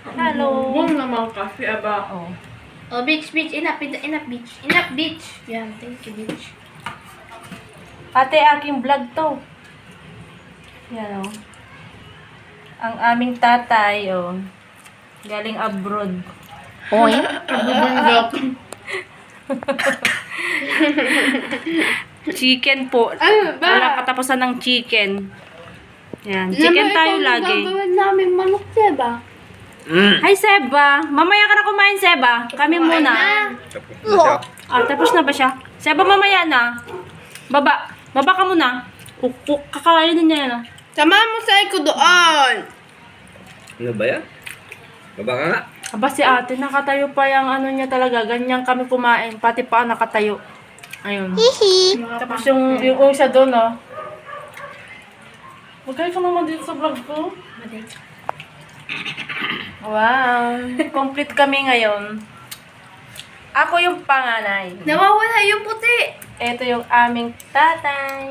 Hello. Bumbong naman kasi, aba. Oh. Oh, beach. Enough, beach. Enough, beach. Yan, thank you, beach. Ate, aking vlog to. Yan oh. Ang aming tatay, oh. Galing abroad. Oy. Bubundok. Chicken po. Ano ba? Wala katapusan ng chicken. Yan. Chicken tayo lagi. Gagawin namin manok, diba? Hi, Seba. Mamaya ka na kumain, Seba. Kami muna. Tapos na siya. Ah, tapos na ba siya? Seba, mamaya na. Baba. Baba ka muna. Kakainin niya yan, ah. Samahan mo sa ko doon. Ano ba yan? Baba ka nga. Aba, si ate, nakatayo pa yung ano niya talaga. Ganyan kami kumain. Pati pa nakatayo. Ayun. Tapos yung isa doon, oh. Magkaya ka naman dito sa vlog ko. Wow. Complete kami ngayon. Ako yung panganay. Nawawala yung puti. Ito yung aming tatay.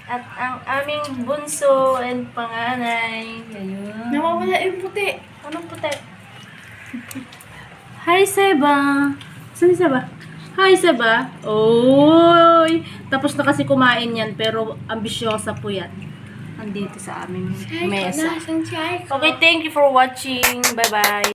At ang aming bunso and panganay. Ayun. Nawawala yung puti. Anong puti? Hi, Seba. Saan si Seba? Hi, Seba. Oy! Tapos na kasi kumain yan, pero ambisyosa po yan. Andito sa aming mesa. Nasaan si Aiko? Okay, thank you for watching. Bye-bye.